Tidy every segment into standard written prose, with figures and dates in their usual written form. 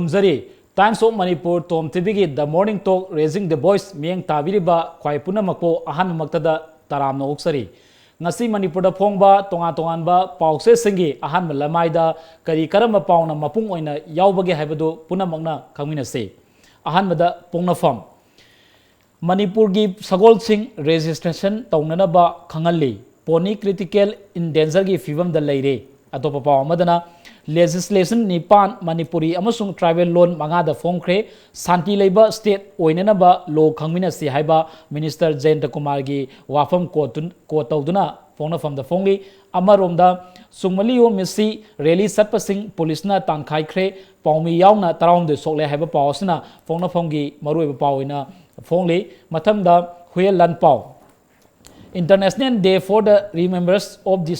खुलुमजरी Times of Manipur Tom TV की the morning talk raising the voice मियंग ताबिरिबा ख्वाई पुनमको अहम मक्तदा तराम नोक्सरी ngasi manipur da phongba tonga tongan ba pause singi ahan lamai da kari karam pauna mapung oina yaubage haibadu punamangna khangmina se ahan da pongna fam manipur gi sagol sing registration taunana ba khangali poni critical endanger gi fivam da leire atopa paw amadana legislation nipan manipuri amasung tribal loan manga da phongkre santi leiba state oinana ba lo khangmina si haiba minister Jayanta Kumar gi wafam ko tawduna phongna fam da phongli amaromda sungmaliyo misi rally satpasing police na tankhai khre pawmi yauna tarawm de sokle haiba pawsna phongna phonggi maroi ba pawina phongli mathangda huel lan paw International Day for the Remembrance of the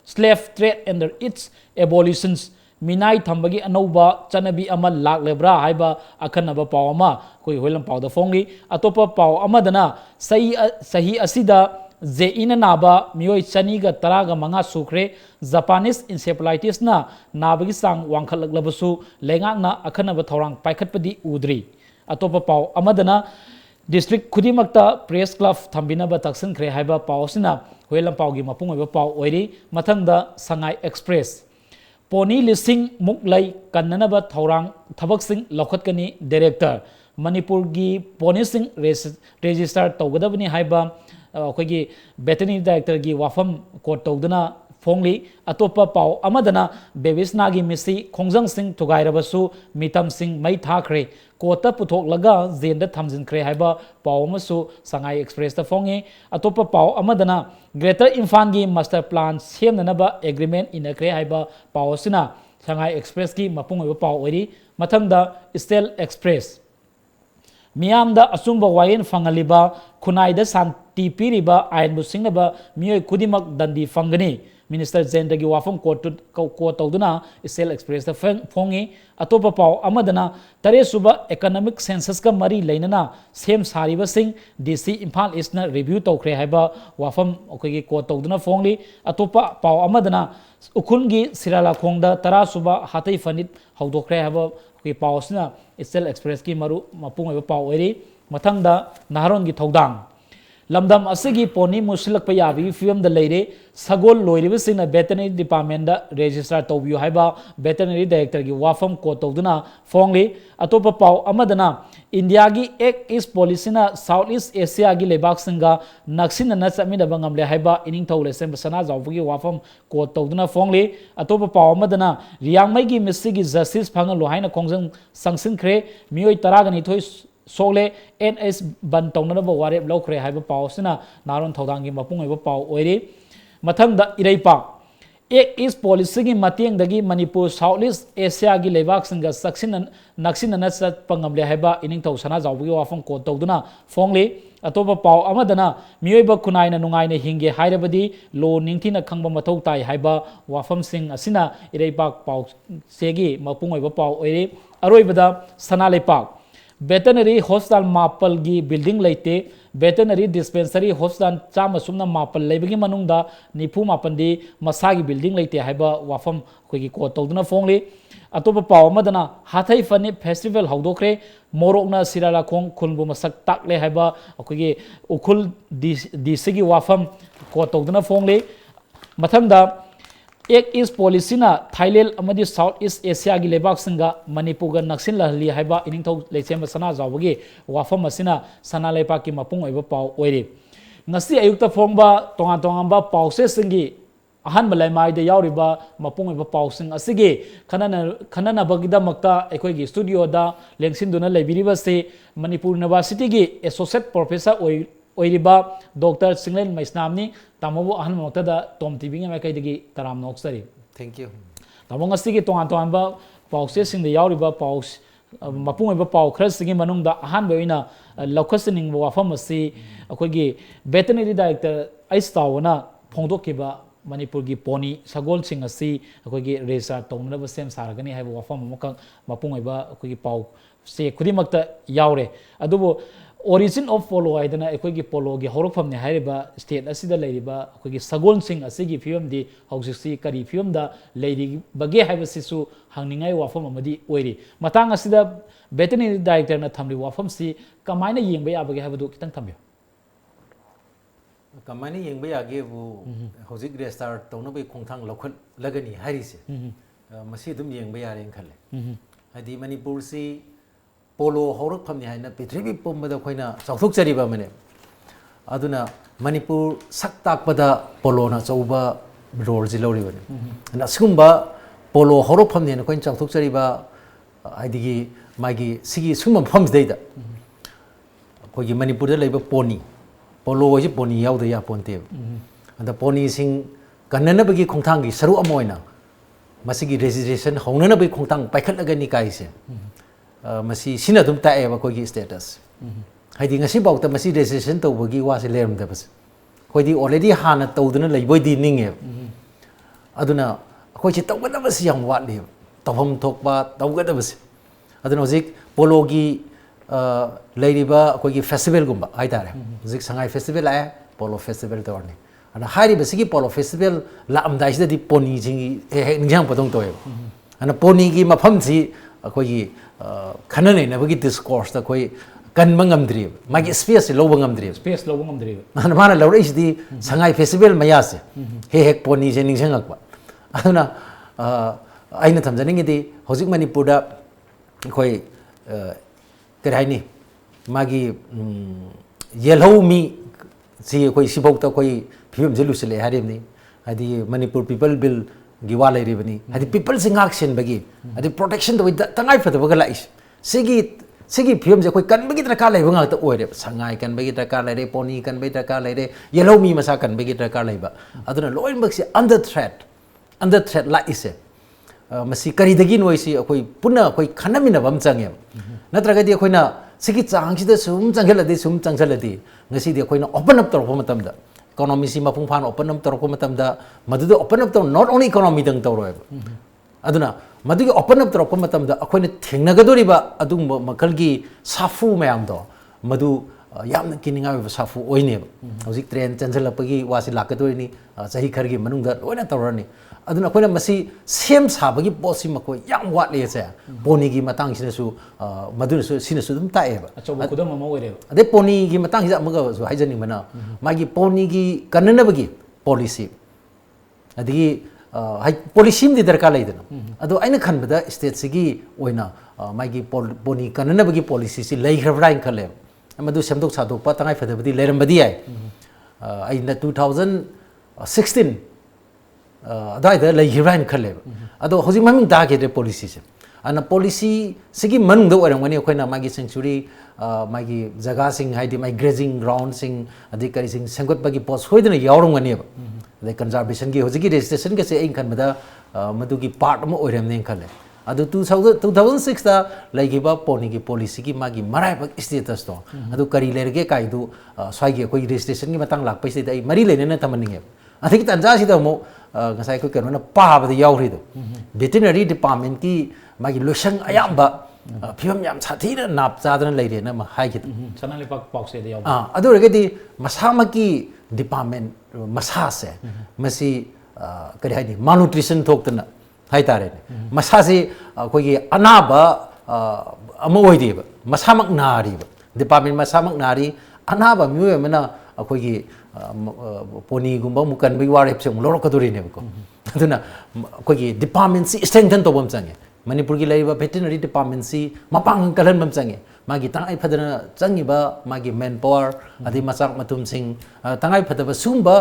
Slave Trade and its abolitions minai thambagi anouba chanabi ama lak lebra haiba akhanaba paw ama koi hoilam paw da phongli atopa paw amadana sahi asida je ina naba mioi chani ga taraga manga sukre Japanese encephalitis na nabagi sang wangkhalak labasu lengak na akhanaba thorang paikhatpadi udri atopa paw amadana district khudimakta press club thambina ba taksan khre haiba pawsina hoilam pawgi mapung oiba paw oiri mathangda Sangai Express poni lising muklai kannanaba thorang thabak sing lokhatkani director manipur gi poni sing register tawgadabani haiba akogi veterinary director gi wafam court tawduna phongli atopa paw amadana bevisna gi misi khongjang sing thugairabasu mitam sing mai thakre kota puthok laga zenda thamjin khre haiba paw amasu Sangai Express ta phongi atopa paw amadana Greater Imphal gi master plan semnanaba agreement in a khre haiba paw sina Sangai Express ki mapung oiba paw oiri mathangda Steel Express Miamda asumba wayen fangaliba khunaida santi piriba ain busingnaba mioi kudimak dandi fangani Minister Jayanta gi wafam ko tawduna Steel Express da phongi atopa paw amadana tare suba economic census ka mari leinana sem sariba sing DC Imphal East na review tawkhre haiba wafam okogi ko tawduna phongli atopa paw amadana ukhungi sirala khongda tara suba hatai fanit hawdokre haiba ki pawsna Steel Express ki maru mapung oiba paw oiri mathangda Naharon gi thodang lamdam asigi poni musilak payabi film da leire sagol loiriba singna veterinary department da register tawbiyo haiba veterinary director gi wafam ko tawduna phongli atopa paw amadana India gi Act East policy na South East Asia gi lebak singa naksina na chamina bangamle haiba ining thole sem sana jawgi wafam ko tawduna phongli atopa paw amadana riangmai gi misigi justice phangal lo haina khongjang sangsin khre mioi taragani thoi sole NS ban tawnaba warep lokre haiba pawsina Naron thodang gi mapung oiba paw oiri mathangda iraipa Act East policy gi mateng dagi Manipur South East Asia gi lebak singa saksinan naksina na chat pangamle haiba ining thaw sana jawbi wafam ko tawduna phongli atopa paw amadana miyoiba kunaina nungaina hinge hairabadi lo ningthina khangba mathau tai haiba wafam sing asina iraipak paw segi mapung oiba paw oiri aroibada Sanalepak veterinary hospital mapal gi building leite veterinary dispensary hospital chama sumna mapal leibagi manungda nipu mapandi masagi building leite haiba wafam kogi ko tawduna phongli atopa paw amadana hathai fani festival hawdokre morokna sirala khong khulbu masak takle haiba kogi ukhul DC gi wafam ko tawduna phongli mathangda Act East policy na Thailand amadi South East Asia gi lebak singa Manipur ga naksin lahli haiba ining thau leichem sana jawbagi wafam asina sana lepa ki mapung oiba paw oiri ngasi ayukta phongba tonga ba pawse singi ahan malai mai de yauriba mapung oiba paw sing asigi khanana bagida makta ekoi gi studio da lengsin duna lebiriba se Manipur University gi associate professor oiriba Dr. Singlen Maisnamni tamobo ahan moktada Tom TV ngai kai digi taram noksari Thank you. tamo ngasi gi tonga ba pause sing de yauriba paus mapung oiba paw khra singi manungda ahan beina lokhasening wafam asi akogi veterinary director aistawana phongdokiba Manipur gi poni sagol sing asi akogi register tawna sem saragani haiba wafam mapung oiba akogi paw se khudimakta yaure adubo origin of polo haidana akhoi polo gi horokpham ne haiba state asida leiriba akhoi sagon sing asigi fiam di hausisi kari fiam da leiri bage haiba sisu hangningai wafam amadi oiri matang asida veterinary director na thamri wafam si kamaina yengba yabage haiba du kitang thamyo kamaina yengba yage bu hojik restart tawna bai khongthang lokhal lagani harise masi dum yengba yare khale hadi manipur si polo horok phamni haina pithribi pombada khoina chawthuk chariba mane aduna manipur sak takpada polo na chauba role ji lori bane na sumba polo horok phamni na khoin chawthuk chariba aidigi magi sigi sumam phams deida khogi manipur da leiba poni polo ji poni yauda ya ponte anda poni sing kanana bagi khongthang gi saru amoina masigi registration honana bai khongthang paikhat lagani kaise masi sina dum tae ba koi status haidi ngasi bauta masi registration to bagi wa se lerum da bas koi di already hana tawduna leiboi di ninge aduna koi chi tawgada bas yang wat le tawham thokba tawgada bas aduna hojik polo gi leiriba koi gi festival gumba ai tare hojik sangai festival ai polo festival torni ana hari basigi polo festival la amdai sida di poni jingi ningjang patong toy ana poni gi mafam ji koi gi khanane na bagi discourse ta koi kan mangam dri magi space lo bangam dri space lo bangam dri ana mana lo is di sangai festival maya se hek poni je ningjang akwa aduna aina thamjaning di hojik manipur da koi karaini magi yellow mi si koi sibok ta koi phim jelu sele harim ni hadi manipur people bill giwa lai ri bani hadi people sing action bagi hadi protection to tangai fa ba la is sigi phim je koi kan bagi traka lai banga ta oire sangai kan bagi traka lai re poni kan bagi traka lai re yellow mi masa kan bagi traka lai ba aduna loin bak se under threat la is masi kari dagi noi si koi puna koi khanamina bam change natraga di koi na sigi chang si da sum changeladi sum changsaladi ngasi di koi na open up tor matam da economy si mapung phan open up tor matam da madu open up tor not only economy dang tor aduna madu open up tor matam da akoi na thengnagadori ba adung makal gi safu mayam do madu yamna kininga ba safu oine hojik train chanjalapagi wasi lakadori ni sahi khargi manungda loina torani aduna koina masi sem sabagi bosi makoi yang wat le se poni gi matang sina su maduna su sina su dum tae ba achoba kudam ma oire ade poni gi matang hija maga su haijani mana magi poni gi kanana bagi policy adigi policy di darka leidana ado aina khanbada state sigi oina magi poni kanana bagi policy si leihrabra in khale amadu semdok sadok pa tangai fadabadi lerambadi ai aina 2016 अदायदा लेहिरान खले अदो होजि ममिंग दागे रे policy से अन policy सिगी Manang दो ओरंगनी अखोइना मागी century मागी जगह सिंग हाइदि माई grazing ground सिंग अधिकारी सिंग संगत बगी पोस्ट होइदना यावरंगनी अदे कंजर्वेशन की होजि की रजिस्ट्रेशन के से इन खन मदा मदुगी पार्ट म ओरमने खले अदो 2006 दा लाइगिबा पोनी की पॉलिसी की मागी मराय बक स्टेटस तो अदो करी लेरगे काइदु स्वाइगे कोई रजिस्ट्रेशन की मतंग लाक पैसे दai मरी लेने न तमनिंगे अथिक तंजा सिदा मो ngasai ko kerana pa ba yaw ri do veterinary department ki magi loisang ayamba phim yam sathi na nap chadana leire na ma hai kit sanali pak pak se yaw adu rege di masama ki department masa se masi kari hai ni malnutrition thok tana hai tare masa se ko gi anaba ama oi di ba masamak nari ba department masamak nari anaba myu mena ko gi poni gumba mukan bi warep se loro kaduri ne ko aduna ko gi department si strengthen to bam change manipur gi laiba veterinary department si mapang kalan bam change magi tangai phadana changi ba magi manpower adi masak matum sing tangai phadaba sumba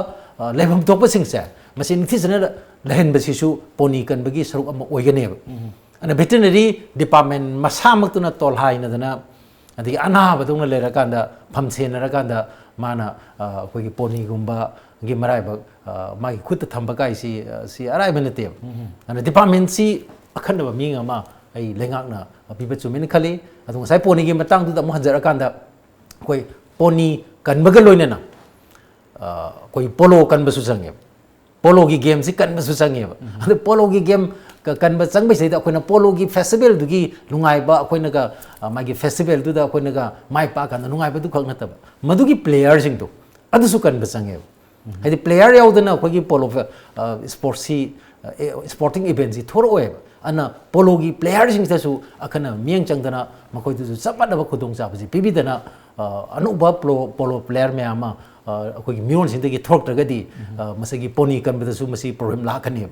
lebam tokpa sing se masin thizana lehen ba sisu poni kan bagi saruk am oigane ba ana veterinary department masamak tuna tol hai na dana adi ana ba dung le ra kanda phamsen ra kanda mana koi poni gumba gi marai ba magi khut thamba kai si arai benate ana department si akhanda ba minga ma ai lengak na piba chumin khali adu sai poni gi matang tu da mo hanjara kanda koi poni kan baga loina na koi polo kan basu sange polo gi game si kan basu sange ba adu polo gi game kan ba chang bai sei da akhoi na polo gi festival du gi lungai ba akhoi na ga magi festival du da akhoi na ga mai pa kan lungai ba du khak na ta ba madu gi player sing tu adu su kan ba change hai player yaw da na akhoi gi polo sport si sporting event si thor oe ana polo gi player sing ta su akhana mieng chang da na makoi du chap ba da ba khudong cha ba ji pibi da na anu ba polo player me ama akhoi gi mion sing da gi thok tra ga di masagi pony kan ba da su masi problem la kan ni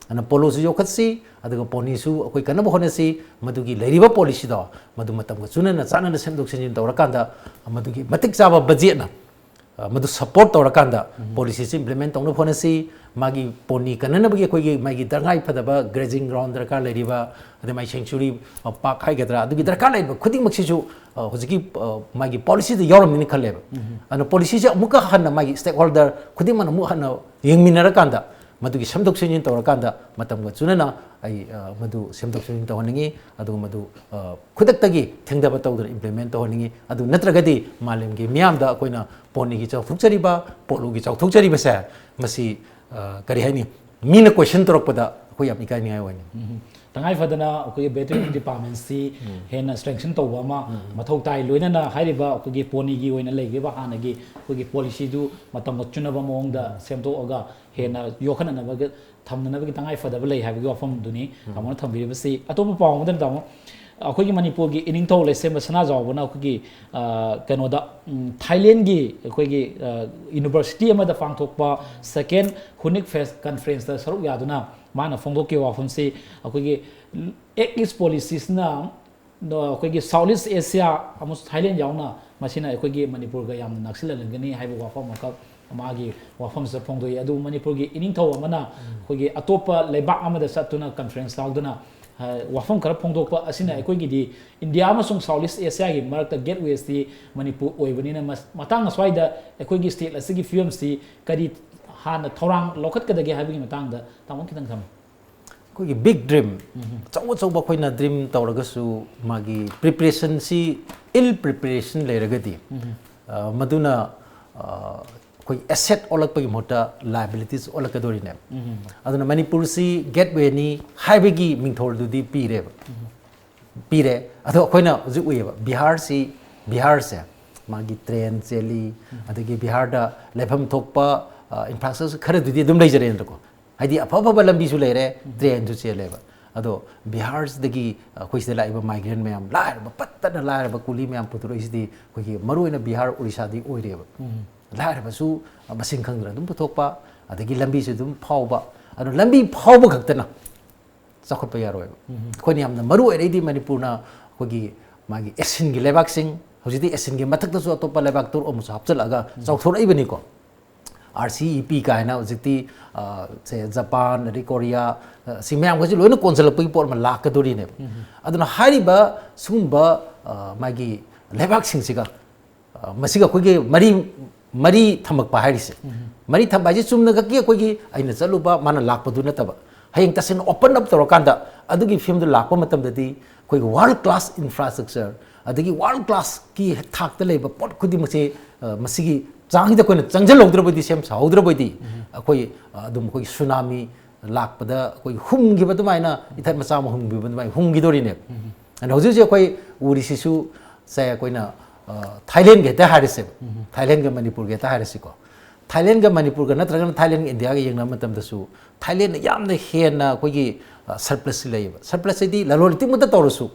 ana polo su yokhat si adaga pony su akoi kana bo hona si madugi leiriba policy da madu matam ga chuna na chana na semdok senjin tawra kanda madugi matik chaba budget na madu support tawra kanda policy si implement tawna hona si magi pony kana na bagi akoi gi magi darngai phadaba grazing ground darkar leiriba ade mai sanctuary park hai gadra adugi darkar leiriba khuding maksi su hojiki magi policy da yoram ni khalleba ana policy se amuka hanna magi stakeholder khuding man amu hanna yengminara kanda मधुगी सेमदोक Syngene तौरकांदा मतम ग चुनना आई मधु सेमदोक Syngene तौहनिंगी अदु मधु खुदक्तगी थेंगदब तौदर implement तौहनिंगी अदु नत्रगदी मालेमगी मियामदा अकोइना पोनीगी चौथुकचरीबा पोलुगी चौथुकचरीबा से मसी करी हाइनी Meena question तौरकपदा अखोय याम इकायनिंगाय ओइनी तंगाई Fadna अखोय battery department सी हेना strengthen तौबा मा मथौ ताई लोइना हाइरिबा अखोगी पोनीगी ओइना लेगेबा हानगी अखोगी पॉलिसी दु मतम चुनबा मोंगदा सेमदोगा हेना योखननबग थमननबग तंगाई फदब लई हाबिगो फम दुनी हमन थंबिरिबसी अतोप पावमदन तामो अखोगी मणिपुर की इनिंग थौ लेसेम सना जावबना अखोगी कनोदा थाईलैंड की अखोगी यूनिवर्सिटी अमदा फांगथोकपा सेकेंड हुनिक फेस कॉन्फ्रेंस दा सरुक यादुना माना फोंदोके वाफम से अखोगी एक इस पॉलिसीज ना अखोगी साउथ ईस्ट एशिया अमुस थाईलैंड यावना मसिना अखोगी मणिपुर गा याम नक्सल लंगनी हाइबो वाफम मका मागी वाफम से फोंदो यदु मणिपुर की इनिंग थौ अमना अखोगी अतोपा लेबाक अमदा सतुना कॉन्फ्रेंस लाउदना वाफम खर फोंदोकपा असिना अखोगी दी इंडिया अमसुंग साउथ ईस्ट एशिया की मरक गेटवे सी मणिपुर ओइबनिना मतांग स्वाइदा अखोगी स्टेट असिगी फिल्म सी करी हान थौरांग लौखतकदगे हाबिगी मतांग दा तामन खितंग थम कोई बिग ड्रीम चौ चौ बखोइना ड्रीम तौरगसु मागी प्रिपरेशन सी इल प्रिपरेशन लेरगदी मदुना कोई एसेट ओलकपगी मोटा लायबिलिटीज ओलकदोरिने अदुना मणिपुर सी गेटवे नि हाइबेगी मिंथोल दुदी पीरे अदो अखोइना हुजु उयेबा बिहार से मागी ट्रेन चेली अदगी बिहार दा लेफम थोकपा इंफ्रास्ट्रक्चर खर दुदी दुम लेजरे नको हाइदी अफाफा लंबी सु लेरे ट्रेन जु चेलेबा अदो बिहार दगी अखोइसे लाइबा माइग्रेंट मैम लायरबा पत्तना लायरबा कुली मैम पुतुरोइसदी कोई मरुइना बिहार ओडिशा दी ओइरेबा लायरबसु मसिंग खंगरा दुम पुथोकपा अदगी लंबी से दुम फावबा अदो लंबी फावबा खक्तना चाखोपा यारोय कोनी हमना मरु ओइरेदी मणिपुरना कोगी मागी एशियन गी लेबाक सिंग हजिदी एशियन गी मथक्तसु अतोपा लेबाक तुर ओमुस हापचलगा चाउथोरइबनिको RCEP कायना हजिदी से जापान अदि कोरिया सिमयाम गजि लोइना कोनसलपगी पोर मा लाकदोरिने अदुना हारिबा सुंबा मागी लेबाक सिंगसिगा मसिगा कोगी मरी थमक पाहारिसे मरी थबाजे चुमना गकी कोगी आइना चलुबा माना लाकपदु नतबा हयंग तसन ओपन अप तोरकांदा अदुगी फिल्म दु लाकपा मतमददी कोई वर्ल्ड क्लास इंफ्रास्ट्रक्चर अदगी वर्ल्ड क्लास की थाकता लेबा पोट खुदी मसे मसिगी चांगदा कोइन चंगजल लौद्रबदी सेम साउद्रबदी अखोई अदुम कोई सुनामी लाकपदा कोई हुमगिबा दुमाइना इथर मचा म हुमगिबा दुमाइ हुमगिदोरिने अन हजु जे कोई उरिसिसु से कोइना थाईलैंड के हारिसे थाईलैंड के मणिपुर के हारिसे को थाईलैंड के मणिपुर के नत्रगन थाईलैंड इंडिया के यंगना मतम दसु थाईलैंड यामना हेना कोई सरप्लस लेबा सरप्लस दी ललोलिति मुत तौरसु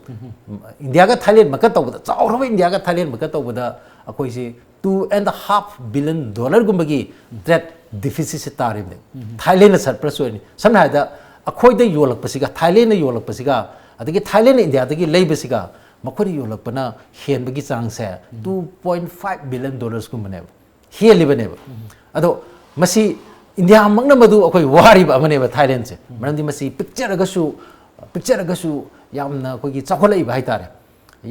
इंडिया का थाईलैंड मका तौबदा चाउरबा इंडिया का थाईलैंड मका तौबदा अखोई से $2.5 billion गुम्बगी ट्रेड डिफिसिट से तारिबने थाईलैंड सरप्लस होनी समना हादा अखोइदे योलकपसिगा थाईलैंड योलकपसिगा अदगी थाईलैंड इंडिया दगी लेबसिगा मखोनी योलकपना हेनबगी चांगसे $2.5 billion गुम्बने हेलिबनेब अदो मसी इंडिया मंगना मदु अखोइ वारिबा अमनेब थाईलैंड से मरंदी मसी पिक्चरगसु यामना कोगी चाखोलैबा हाइतारे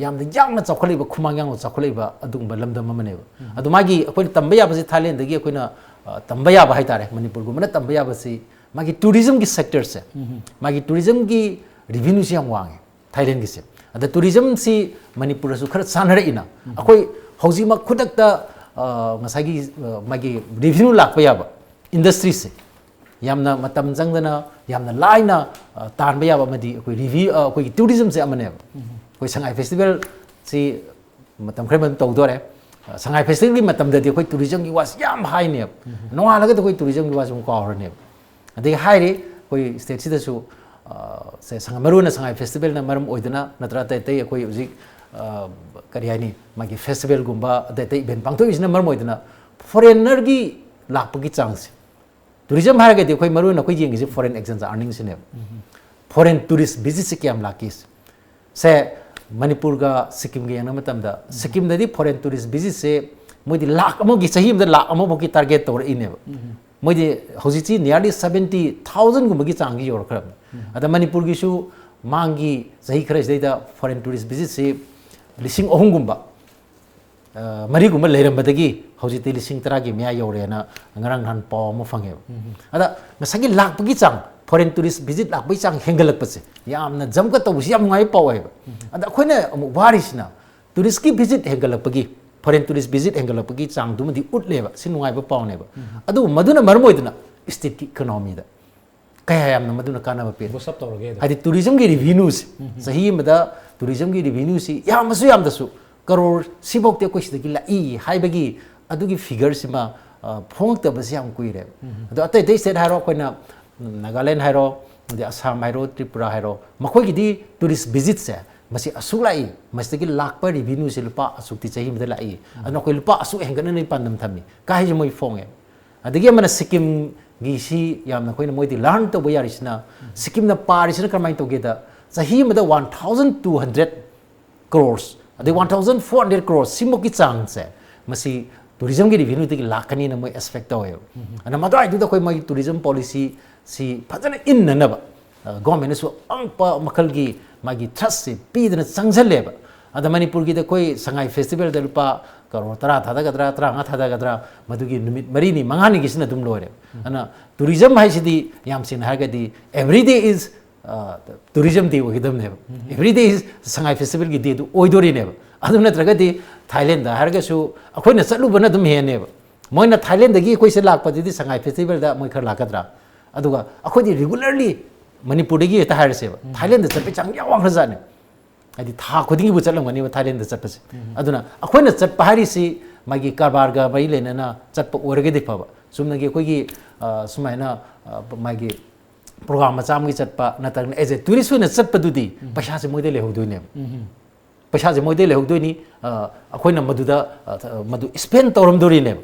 यामना यामना चाखोलैबा खुमांग यांग चाखोलैबा अदुंबा लमदम अमनेब अदु मागी अखोइ तंबा याबसि थाईलैंड दगी अखोइना तंबा याबा हाइतारे मणिपुर गुमना तंबा याबसि मागी टूरिज्म की सेक्टर से मागी टूरिज्म की रेवेन्यू से वांगे थाईलैंड की से अद टूरिज्म से मणिपुर सु खर सानरइना अखोइ हौजिमा खुदकता मसागी मागी रेवेन्यू लाकपा याबा इंडस्ट्री से yamna matam jangdana yamna laina tanba yaba madi koi review koi tourism se amane koi Shanghai festival si matam khreman tawdore Shanghai festival gi matam dadi koi tourism gi was yam high ne noa laga koi tourism gi was mu ka ne ade high re koi state sida su se Shanghai Shanghai festival na maram oidana natra tai tai koi uji kari hani magi festival gumba ade tai event pangto isna maram oidana foreigner gi lakpa gi chance tourism har ga de koi maru na koi jing is foreign exchange earnings ne foreign tourist visit se kyam lakis se Manipur ga Sikkim ge yana matam da Sikkim da di foreign tourist visit se moi di lakh amo gi sahi da lakh amo ki target tor ine moi di hoji chi nearly 70,000 gum gi chang gi yor khram ada Manipur gi su mangi sahi khare dei da foreign tourist visit se lising ohum gum ba mari gum leiram badagi hoji te lising tara gi mya yore na ngarang han pa mo fange ada masagi lakh gi chang foreign tourist visit lak bai chang hengalak pase yamna jamka to si yam ngai pawe ada khoina warisna tourist ki visit hengalak pagi foreign tourist visit hengalak pagi chang dum di utleba sin ngai ba paw ne ba adu maduna marmoidna state economy da kaya yamna maduna kana ba pe sab tawrage adi tourism gi revenues sahi mada tourism gi revenue si yamasu yam dasu crore sibok te ko sidagi la I haibagi adu gi figure sima phong ta ba siam kuire adu atai dei state haro koina Nagaland hairo, di Assam hairo, Tripura hairo, makoi gidi tourist visit se, masih asuk lai, masih lagi lakpa revenue se lupa asuk ti cahi mesti lai, anu koi lupa asuk henggan ni pandam thami, kahai je moi fong e, adagi mana Sikkim gisi yang nak koi na moi di learn to boya risna, Sikkim na paris na kermain to geda, cahi mesti 1,200 crores, ada 1,400 crores, simok kicang se, masih tourism ki revenue ti lakani na moi aspect to e, anu madai itu koi moi tourism policy si padana inna na ba government su angpa makal gi magi trust se pidna sangjale ba ada Manipur gi da koi Shanghai festival da lupa karo tara thada gadra tara nga thada gadra madugi numit marini mangani gi sina dum lore ana tourism hai sidi yam sin har ga di every day is tourism day ogidam ne every day is Shanghai festival gi day du oidori ne ba adum na traga di Thailand da har ga su akoi na chalu bana dum he ne ba moi na Thailand da gi koi se lak pa di Shanghai festival da moi khar lakadra aduga akhodi regularly Manipur gi ta har se ba Thailand da chape chang yawang khazane adi tha khodingi bu chalang mani Thailand da chapase aduna akhoina chat pahari si magi karbar ga bai lena na chat pa orge de pa sumna gi khoi gi sumaina magi program ma cham gi chat pa na tak as a tourist na chat pa du di paisa se moi de le hodoi ne paisa se moi de le hodoi ni akhoina madu da madu spend toram dori ne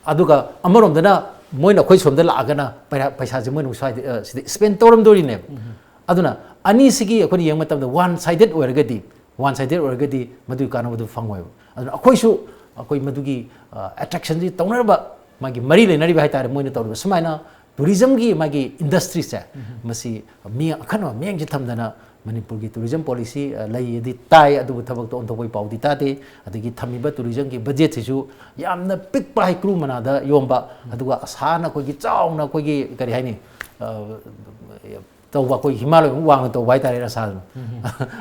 aduga amarom da na moina khoi somda la agana paisa je moina swai spend toram dori ne aduna ani sigi akhoni yang matam da one sided orgadi madu kana madu fangoi aduna akhoi su akhoi madu gi attraction ji tawnar ba magi mari le nari ba hai tare moina tawru sumaina tourism gi magi industry sa masi mi akhano meng ji thamdana Manipur gi tourism policy lai di tai adu thabak to on thoi pau di ta de adigi thamiba tourism gi budget sisu yamna pik pa hai kru mana da yomba aduga asana ko gi chauna ko gi kari hai ni to wa ko Himalaya wang to wai tare rasa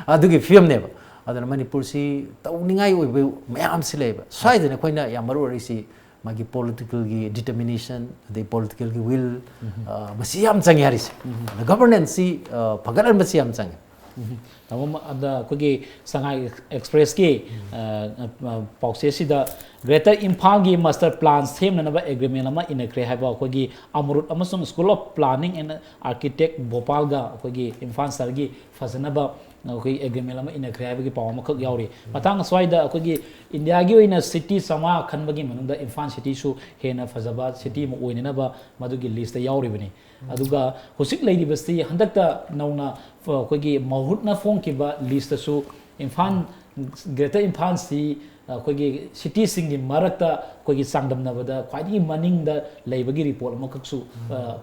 adugi film ne ba adana Manipur si tawningai oi be mayam sile ba sai de ne koina yamaru ri si magi political gi determination the political gi will masiam changi haris governance si phagaran masiam changi tamam ada kogi Shanghai Express ki paukse sida Greater Imphal gi master plan semna na ba agreement ama inakre haiba kogi Amrut amasung School of Planning and Architect Bhopal ga kogi Imphal sar gi fazana ba koi agreement ama inakre haiba gi pawama khak yauri matang swaida kogi India gi oina city sama khanbagi manungda Imphal city su hena fazaba city mo oina ba madugi list ta yauri bani aduga hosik leidi basti handakta nauna kogi mahutna phone ki ba list su Imphal Greater Imphal si kogi city singi marakta kogi sangdam na bada khwadi maning da leibagi report ma kaksu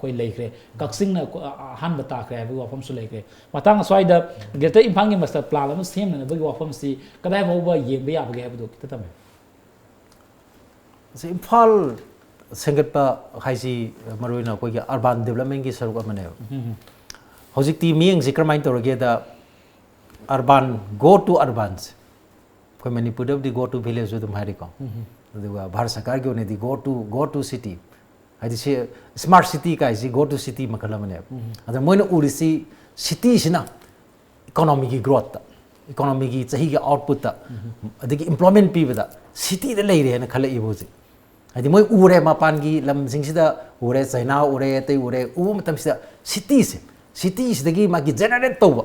koi leikre kaksing na han bata kre ba wafam su leikre matang swaida Greater Imphal gi master plan am sem na bagi wafam si kadai mo ba yeng ba ya ba ge ba do kita tame se Imphal sengat pa haisi maroina kogi urban development gi saruk amane hojik ti mieng zikramain to ge da urban go to urbans koi Manipur di go to village dum hari ko aduga Bharat Sarkar gi ne di go to city हाइदि से smart city काइसी go to city मखल अमने अदा मोइन उरिसी city सिना economy की ग्रोथ इकोनॉमी की चाही के आउटपुट अदगी एम्प्लॉयमेंट पीबदा सिटी दे लेरे है खल इबोजी हाइदि मोइ उरे मपान की लम सिंगसिदा उरे चाइना उरे ते उरे उ मतम सिटी से सिटी सिदगी मागी जनरेट तौबा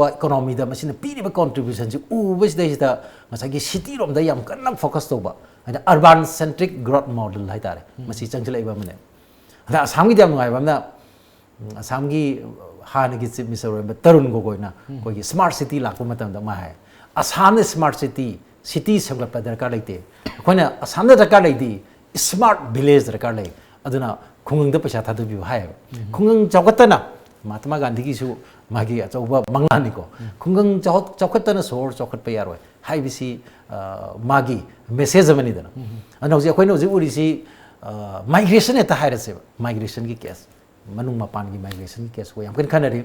इकोनॉमी दा मसिन पीरिबा कंट्रीब्यूशन से उबस देसिदा मसागी सिटी रोम दा याम कन्ना फोकस तौबा हाइदा अर्बन सेंट्रिक ग्रोथ मॉडल हाइतारे मसी चंगचलाइबा मने अदा असम की याम नुगाइबा ना असम की हानगी चीफ मिनिस्टर ओइबा तरुण गोगोइना कोई स्मार्ट सिटी लाको मतम दा मा है असम स्मार्ट सिटी सेमगलपा दरकार लेते अखोइना असम दरकार लेती स्मार्ट विलेज दरकार ले अदुना खुंगंग दा पैसा थादबिउ हाय खुंगंग चौकतना महात्मा गांधी की सु मागी अचौबा मंगानिको खुंगंग चौकतना सोर चौकट पे यारोय हाइबिसी मागी मेसेज अमनी दना अनौजी अखोइना उजी उरिसी माइग्रेशन एता हायरसे माइग्रेशन की केस मनुंग मपान की माइग्रेशन की केस को याम कन खनरी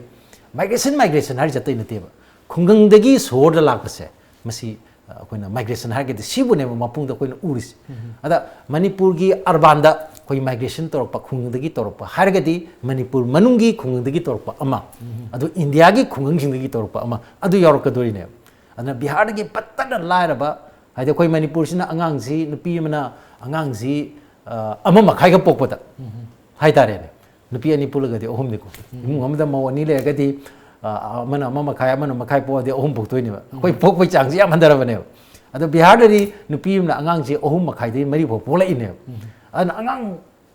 माइग्रेशन हारि जतै नतेबा खुंगंग दगी सोर दा लाकसे मसी अखोइना माइग्रेशन हारगे सिबुने मपुंग दा अखोइना उरिसी अदा मणिपुर की अर्बन दा कोई माइग्रेशन तौरप खुंगदगी तौरप हारगदी मणिपुर मनुंगी खुंगदगी तौरप अमा अदु इंडिया की खुंगंगसिंगदगी तौरप अमा अदु यारकदोरिने अदना बिहार की पत्तन लायरबा हाइदे कोई मणिपुर सिना अंगांगसी नुपी मना अंगांगसी अमा मखाइगा पोकपता हाइतारेने नुपी अनि पुलगदी अहुमनिको इमुंग अमदा मवनी लेगदी अमना अमा मखाइ पोदे अहुम पोक्तोइनेबा कोई पोकपै चांगसी याम हंदरबने अदो बिहार दरी नुपी मना अंगांगसी अहुम मखाइदे मरी पोलाइने अनगांग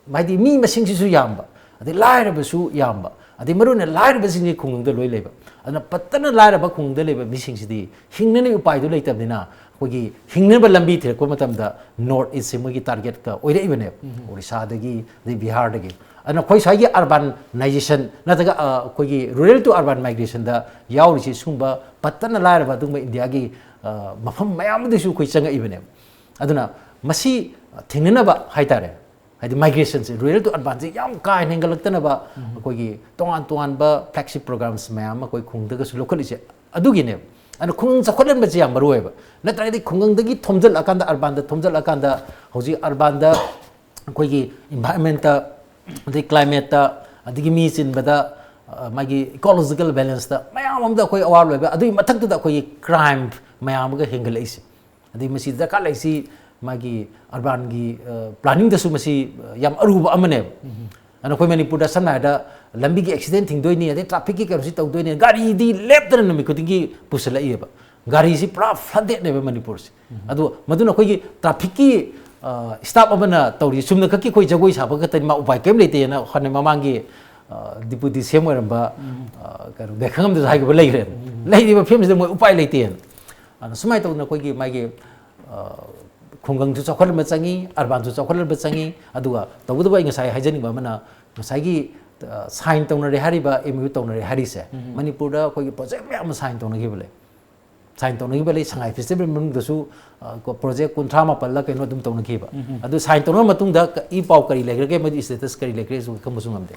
माइदी मी मसिंगसिसु यामबा अदे लायरबसु यामबा अदे मरुने लायरबसिंगि खुंगंगदा लोय लेबा अदना पत्तना लायरबा खुंगंगदा लेबा मिसिंगसिदि हिंगनने उपायदो लेतबनिना कोगी हिंगनबा लंबी थिरको मतमदा नॉर्थ ईस्ट से मोगी टारगेट का ओइरेइबने ओडिशा दगी दे बिहार दगी अना कोई साइगे अर्बनाइजेशन नतगा कोगी रूरल टू अर्बन माइग्रेशन दा यावरिसि सुंबा पत्तना लायरबा दुंबा इंडिया की मफम मयामदिसु कोई चंगाइबने अदुना मसी थिंगनबा हाइतारे हाइदि माइग्रेशन से रूरल टू अर्बन से याम का हेंगलक्तनबा कोगी तोंगान फ्लैगशिप प्रोग्राम्स मयाम कोई खुंगदगसु लोकलिसे अदुगिने अन खुंग चखोलन बचे याम मरुएबा नत्रगदि खुंगंगदगी थोमजल अकांदा अर्बन दा थोमजल अकांदा होजि अर्बन दा कोगी एनवायरनमेंट दा दि क्लाइमेट दा अदिगी मी चिनबदा मागी इकोलॉजिकल बैलेंस दा मयाम अमदा कोई अवार लोबा अदुई मथक्तदा कोई क्राइम मयाम गा हेंगलैसी अदि मसी दरकार लैसी मागी अर्बन की प्लानिंग दसु मसी याम अरुबा अमने अन कोई मणिपुर दा सनादा लंबी की एक्सीडेंट थिंगदोइनी अदे ट्रैफिक की करसी तौदोइनी गाड़ी दी लेफ्टन नमी खुदिगी पुसलाइबा गाड़ी सी पूरा फ्लडेड ने मणिपुर से अदो मदुना कोई ट्रैफिक की स्टाफ अमना तौरी सुमना खकी कोई जगोई साबा खतनि मा उपाय केम लेते ना खने ममांगी डिप्यूटी सीएम ओरंबा करो बेखंगम द हाइगबा लेरे लेदिबा फिल्म से मोय उपाय लेते अन सुमाय तौना कोई मागी खुंगंग चौखल चंगी अर्बन चौखल चंगी तौदब ngसाई हाइजनिंग मना ngसाई साइन तौनरे हारिबा एमयू तौनरे हारिसे मणिपुर दा कोई प्रोजेक्ट मैम साइन तौनगिबले संगाई फेस्टिवल मनुंगदसु प्रोजेक्ट 53 मापल कइनो दुम तौनगिबा अदु साइन तौन मतुंगदा ई पाव करी लेग्रगे मदि स्टेटस करी लेग्रे सु खमसु ngamde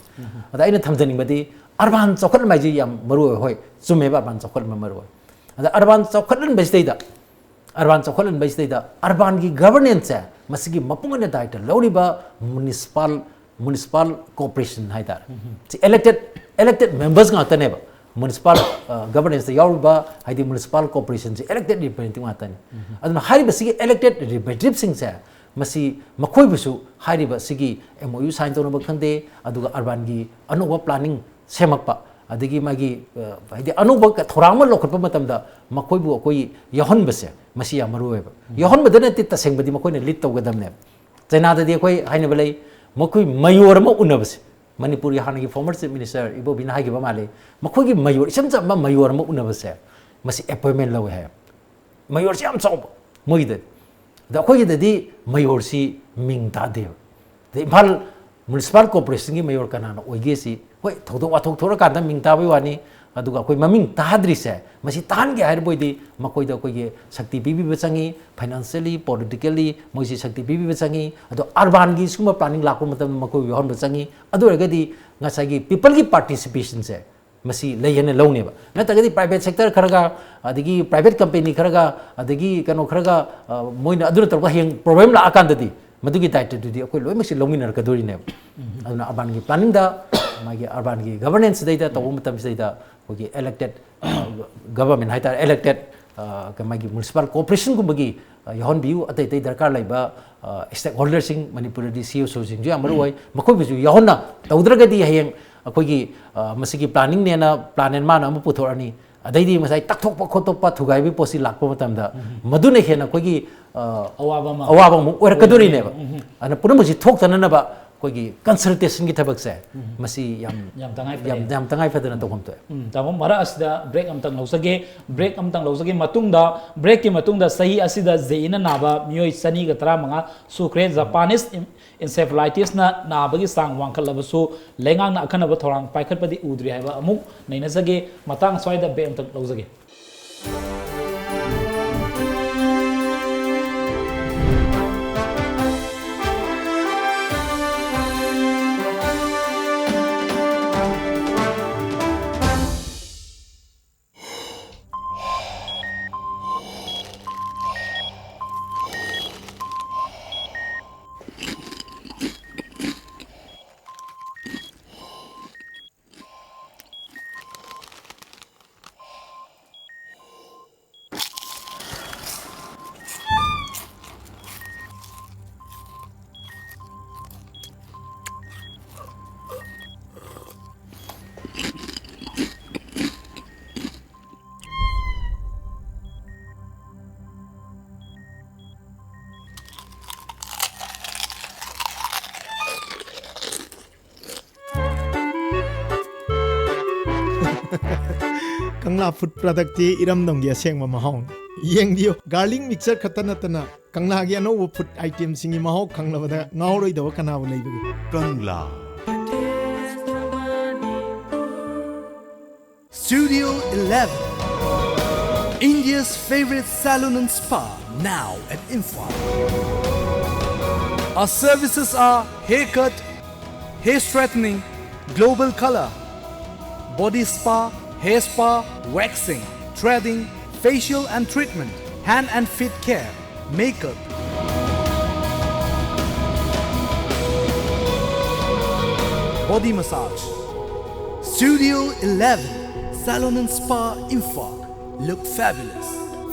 अदा आइना थमजनिंगबदि अर्बन चौखल माइजि याम मरु होय चुमेबा अर्बन चौखल मरु अदा अर्बन चौखलन बस्तेदा अर्बन चौखलन बस्तेदा अर्बन की गवर्नेंस है मसिगी मपुंगने दायित्व लौरिबा म्युनिसिपल कॉर्पोरेशन हाइतार इलेक्टेड मेंबर्स गातनेबा म्युनिसिपल गवर्नेंस याउबा हाइदि म्युनिसिपल कॉर्पोरेशन से इलेक्टेड रिप्रेजेंटेटिव गातने अदुना हारिबा सिगी इलेक्टेड रिप्रेजेंटेटिव सिंग से मसी मखोइबसु हारिबा सिगी एमओयू साइन तौनबा खंदे अदुगा अर्बन की अनोबा प्लानिंग सेमकपा अदगी मागी हाइदि अनोबा थोराम लोखटपा मतमदा मखोइबु अकोई यहनबसे मसी या मरुएबा यहनबदने ति तसेंगबदि मखोइने लीड तौगदमने चाइनाददि अकोई हाइनबलै मखोइ मयूर म उनबसे मणिपुर हानगी फॉर्मर चीफ मिनिस्टर इबो बिना हाइगिबा माले मखोइगी मयूर इसम चम मयूर म उनबसे मसी अपॉइंटमेंट लवे है मयूर से हम चौब मोइदे द अकोइददि मयूर सी मिंग तादे द इम्फाल म्युनिसिपल कॉर्पोरेशन की मयूर कनाना ओइगेसी होय थोदो वाथोक थोरा कादा मिंग ताबै वानी अदुगा कोई ममिंग ताद्रिसे मसी तानगे हाइरबोइदि मकोइदा कोइगे शक्ति पिबिबा चंगी फाइनेंशियली पॉलिटिकली मोइसी शक्ति पिबिबा चंगी अदो अर्बन की सुमा प्लानिंग लाको मतम मको योहन चंगी अदुरगदि ngसागी पीपल की पार्टिसिपेशन से मसी लेयने लौनेबा नतगदि private sector Kharga अदगी private company Kharga अदगी कनो खरगा मोइना अदुर तरबा हेंग प्रॉब्लम ला आकांददि मधुगी दायित्वदुदी अखोई लोइमसे लौमिनरकदोरिने अदुना अर्बन की प्लानिंग दा मागी अर्बन की गवर्नेंस दैदा तबो मतम सिदा होगी इलेक्टेड गवर्नमेंट हाइता इलेक्टेड मागी म्युनिसिपल कोऑपरेशन गुबगी यहन बियु अतै तै दरकार लाइबा स्टेक होल्डर सिंग मणिपुर दी सीओ सिंग जो अमर होय मखोय बिजु यहनना तौद्रगदी हयेंग अखोगी मसिगी प्लानिंग नेना प्लान मान अम पुथोरनी अदैदी मसाई तकथोप खोतोप थुगाइबी पोसी लाखपो मतमदा मदुने हेना अखोगी अवाबा मु ओरकदोरिनेबा अन पुनमुजी थोक्तननबा अखोगी कंसल्टेशन की थबक से मसी याम तंगाई फदना तोखम तो तमो मरा असदा ब्रेक अमतंग लौसगे ब्रेक अमतंग लौसगे मतुंगदा ब्रेक की मतुंगदा सही असिदा जेइना नाबा मियोय सनी ग 35 सुख्रे Japanese encephalitis na nabagi sang wangkalabasu lengang na akhanaba thorang paikhatpadi udri haiba amuk nainasage matang swaida be amtak lawjage Kangla food product ti iram dong dia seng mahong yeng dio garlic mixer khatana tana kangla gi ano food item singi maho kangla bada ngauroi do kana bolai bi Kangla Studio 11 India's favorite salon and spa now at Imphal. Our services are haircut, hair straightening, global color, body spa, hair spa, waxing, threading, facial and treatment, hand and feet care, makeup. Body massage. Studio 11, Salon and Spa Imphal. Look fabulous.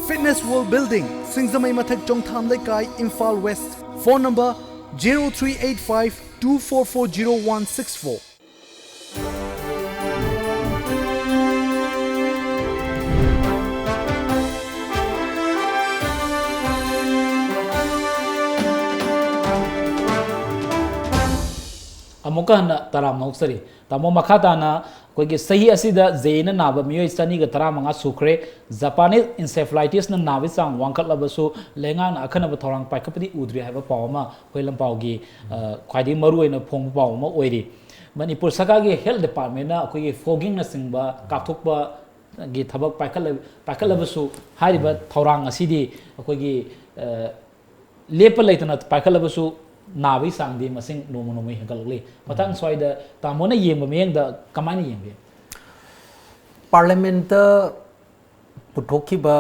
Fitness World Building, Singzamai Mathak Jongtham Lekai, Imphal West. Phone number 0385 2440164. amuka na taram noksari tamo makhata na koigi sahi asida zeina naba miyoi sani ga 35 sukre Japanese encephalitis na nabi sang wangkat labasu lenga na akhana ba thorang paikapadi udri haiba pawma hoilam pawgi khwaidi maru ena phong pawma oiri Manipur saka gi health department na koigi fogging na singba kapthokba gi thabak paikal labasu hariba thorang asidi koigi lepa laitana paikal labasu nabi sangdi masing nomo hekalli matang soida tamona yemba meyangda kamani yembe parliament puthoki ba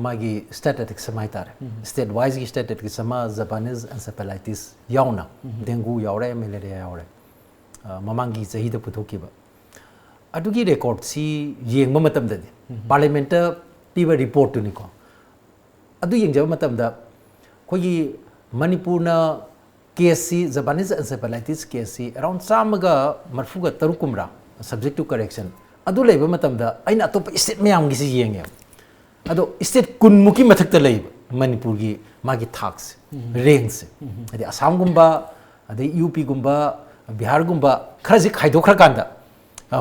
magi statistics samai tare state wise gi statistics sama Japanese encephalitis yauna dengue yaure malaria yaure mamangi chahi da puthoki ba adugi record si yengba matam da parliament piba report ni ko adu yengjaba matam da khogi manipur na KSC Japanese encephalitis KSC around samaga marfuga tarukumra subject to correction adu leiba matamda aina atop state mayam gi si yenge ado state kunmuki mathakta leiba manipur gi magi thaks ranks adi assam gumba adi UP gumba Bihar gumba kharaji khaidokra kanda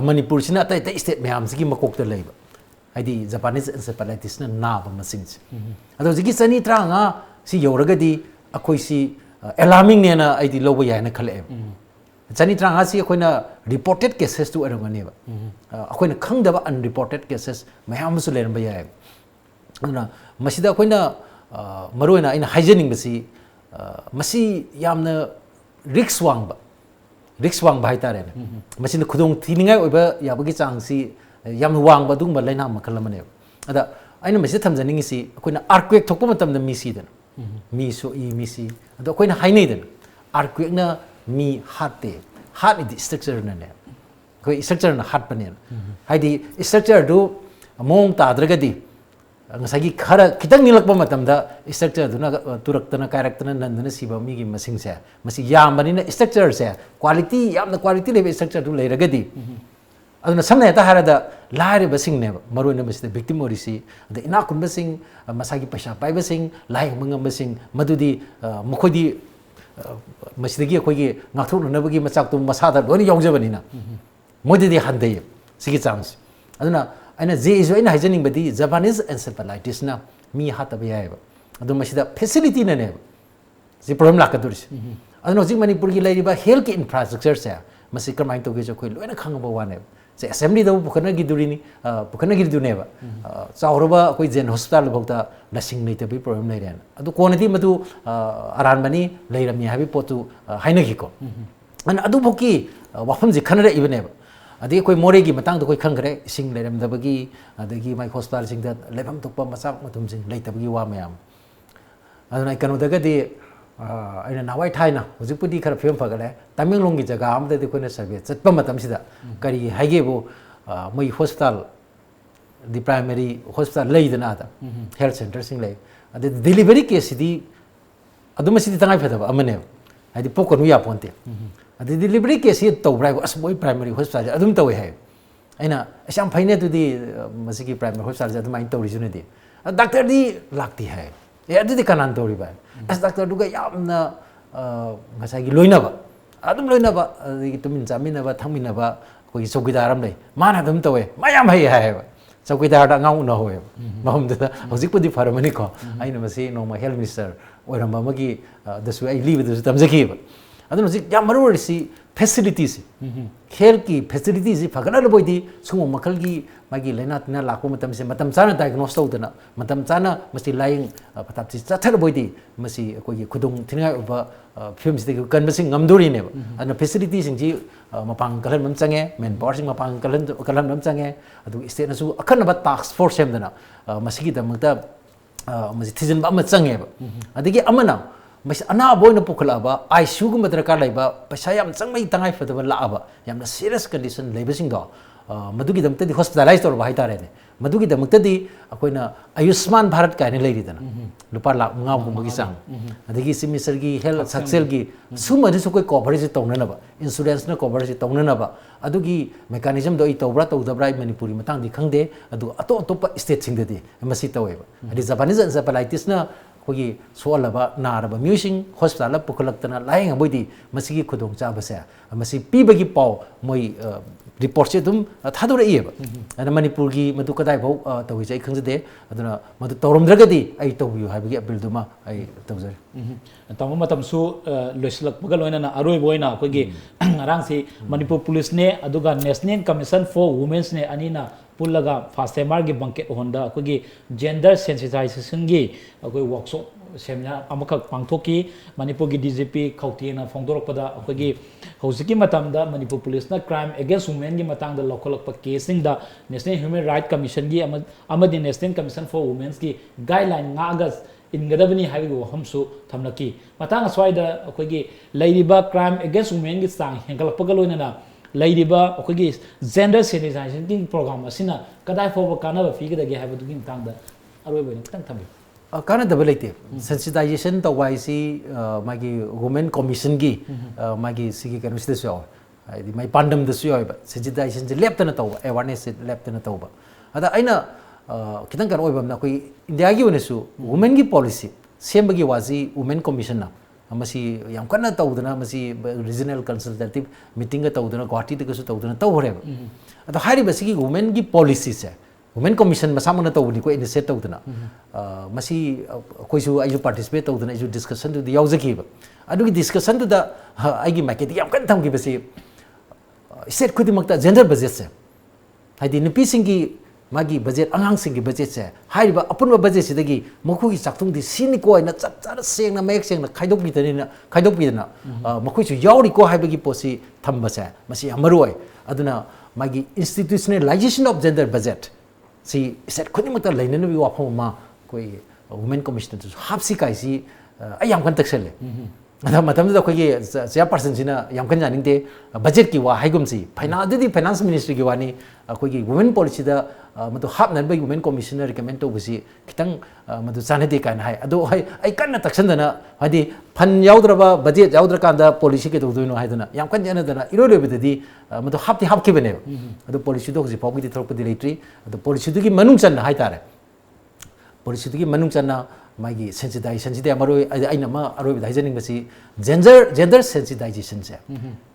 manipur sina tai state mayam gi makokta leiba adi Japanese encephalitis na ba masing ado jigi sani tranga si yoragadi akoi si alarming ne na aidi loba ya na khale chani tranga si akoina reported cases tu arangani ba akoina khangdaba unreported cases mayam su leram ba ya na masida akoina maroina ina hygienic basi masi yamna risk wang ba haitare ne masina khudong thiningai oiba yabagi chang si yam wang ba dung ba laina makhalamane ada aina masi thamjaning si akoina earthquake thokpa matam da mi si den mi so I mi si ado koi na hai nei den earthquake na mi heart te heart is the structure na ne koi structure na heart panen hai di structure do mong ta dragadi ngasagi khara kitang nilakpa matamda structure duna turaktana karaktana nandana siba mi gi masing se masi yamani na structure se quality yamna quality level structure du leiragadi aduna samna ta harada laire basing ne maru na masi victim orisi the ina kun basing masagi paisa pai basing lai mangam basing madudi mokhodi masigi khoi gi ngathuk na bagi machak tu masada loni yongjabani na modidi handai sigi chance aduna aina je is aina hygienic badi Japanese encephalitis na mi hataba yaiba adu masida facility na ne ji problem lakaduris adu ji manipur gi lairiba health infrastructure sa masi kamai to ge jo khoi loina khangba wane je assembly do bukhana gi durini bukhana gi du neba chawroba koi gen hospital bauta nasing nei tabi problem nei ren adu konati madu aran bani leiramni habi potu haina gi ko an adu boki wafam ji khanare ibne adi koi more gi matang do koi khangre sing leram dabagi adagi mai hospital sing da lebam tokpa masak matum sing leitabagi wa mayam aduna kanu daga di aina nawai thaina hujipudi khara phem phagale Tamenglong gi jaga amda de koi na survey chatpa matam sida kari haige bo mai hospital di primary hospital leidana da health center sing lei adi delivery case di aduma sidi tangai phada amane adi pokonu ya ponte adi delivery case hi to brai as boy primary hospital adum to hai aina asam phaine tu di masigi primary hospital adum ain to rijune di doctor di lakti hai e adi di kanan to ri ba as doctor du ga yamna masagi loina ba adum loina ba adi tumin jamina ba thangmina ba koi sogidaram lei mana adum to mayam hai hai ba sogidaar da ngau na hoye mahum da hojik pudi faramani ko aina masi no ma health minister oiramba magi dasu ai leave dasu tamjaki ba adun hojik yam maru si facilities health ki facilities phagana lo boidi sumo makal gi magi laina tina lakko matam se matam chana diagnose tawdana matam chana masi lying patap chi chathar boidi masi koi gi khudung thinga ba films de kan masi ngamdori ne ana facilities sing ji mapang kalan mam change men power sing mapang kalan mam change adu state na su akan ba task force sem dana masi gi damta masi thijan ba ma change ba adigi amana mas ana boina pukhala ba ICU gum drakar laiba paisa yam changmai tangai fadaba laaba yamna serious condition leibasing do madugi damta di hospitalize tor bai tare ne madugi damta di akoina Ayushman Bharat ka ne leiri dana lupa lak ngam gum gi sang adigi simiser gi health success gi suma de su koi coverage tongna ba insurance na coverage tongna ba adugi mechanism do I tobra tawdabra Manipuri matang di khangde adu ato topa state sing de masi taweba adi Japanese encephalitis na kogi soalaba naraba musing hospital la pukulaktana laing aboidi masigi khudong chaba se masi pibagi paw moi report se dum thadura ieba ana Manipur gi madu kadai bau tawi jai khangde aduna madu tawromdragadi ai tawbiu habigi appeal duma ai tawjari tama matam su loislak pagal oina na aroi boina kogi arang si Manipur police ne aduga National Commission for Women's ne anina pullaga first timer gi banquet honda kogi gender sensitization gi koi workshop seminar amakak pangthoki Manipur gi DGP khautina phongdorokpada kogi hosiki matamda Manipur police na crime against women gi matangda lokolakpa casing da National Human Rights Commission gi amadi National Commission for Women's gi guideline nga agas ingadabani haigo hamsu thamnaki matang aswaida kogi lairiba crime against women gi sang hengalakpaga loina lairiba akogi gender sensitization program asina kadai foba kana ba figure ge haiba dugi tangda aroi boina tang thambi kana double late sensitization to why si magi women commission gi magi sigi kan mistake so ai di mai pandam da so ba sensitization je left na to awareness left na to ba ada aina kitang kan oibam na koi India gi onesu women gi policy same gi wazi women commission na masi yam kana tawdana masi regional consultative meeting ga tawdana Guwahati de su tawdana tawhore ado hari basigi women gi policy se women commission masamana tawni ko initiate tawdana masi koi su ayu participate tawdana ayu discussion du yaujaki ba adu gi discussion du da aigi market yam kan tham gi basi state khudi makta gender budget se haidi nupi singi magi budget angang singi budget se haiba apun budget sidagi mokhu gi chakthung di sini ko ina chap char seng na mek seng na khaidok bi na mokhu chu yauri ko haiba gi posi thamba se masi amaroi aduna magi institutionalization of gender budget si set khuni mata lainana bi wafam ma koi women commissioner hapsi kaisi ayam kan taksele ada matam da ko ye chairperson sina yam kan janing te budget ki wa haigum si finance ministry ki wani ko gi women policy da madu hap nan ba women commissioner recommend to busi kitang madu sanade kan hai ado hai ai kan na taksan dana hadi fan yaudra budget yaudra kan da policy ke do no hai dana yam kan jana dana iro le bidadi madu hap ki bane ado policy do ji pawgi di thok di letri ado policy du ki manung chan hai tare policy du ki manung chan na मागी sensitisation से अमरोय आइना मा अरोय दाइजनिंग बसी gender sensitisation से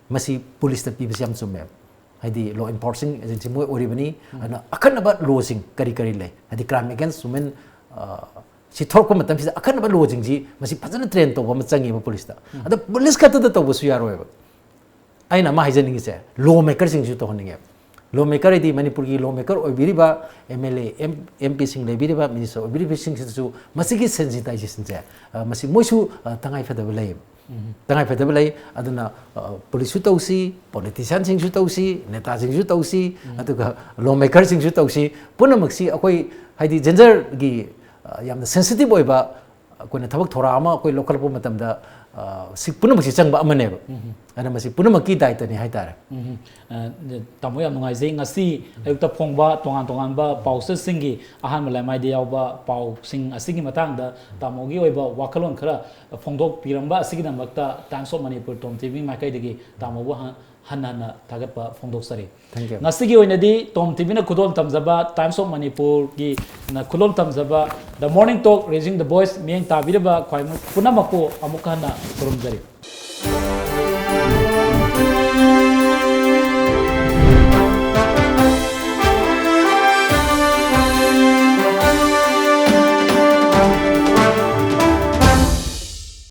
मसी police त पीबस याम चुमे हाइदी law enforcing agency मोय ओरिबनी अना अखनबा लॉजिंग करी करी ले हाइदी क्राइम अगेंस्ट वुमेन सि थोरको मतम सि अखनबा लॉजिंग जी मसी फजन ट्रेन तो बम चंगी बा पुलिस ता अद पुलिस का त बसु यारोय आइना मा हाइजनिंग से लॉ मेकर सिंग जु तो हनिगे लॉ मेकर इदी मणिपुर की लॉ मेकर ओबिरिबा एमएलए एमपी सिंग लेबिरिबा मिनिस्टर ओबिरिबा सिंग से मसिगी सेंसिटाइजेशन से मसि मोइसु तंगाई फदब लay तंगाई फदब लay अदना पुलिस तौसी पॉलिटिशियन सिंग सु तौसी नेता सिंग सु तौसी अदुगा लॉ मेकर सिंग सु तौसी पुनमक्सी अकोई हाइदी जेंडर की यामना सेंसिटिव ओइबा कोने थबक थोरा अमा कोई लोकल पो मतमदा सि पुनमक्सी चंगबा अमने अना मसि पुनमकी दायित्व नि हाइतारे तमो याम नुंगाइजे ngasi ayukta phongba tongan ba pausa singi ahan malai mai de yawba pau sing asigi matang da tamogi oiba wakalon khara phongdok piramba asigi namakta Times of Manipur Tom TV makai degi tamobo hanana tagatpa phongdok sari ngasigi oinadi Tom TV na kudol tamjaba Times of Manipur gi na kulom tamjaba The Morning Talk Raising the Voice mieng tabiraba khwai punamako amukana kurumjari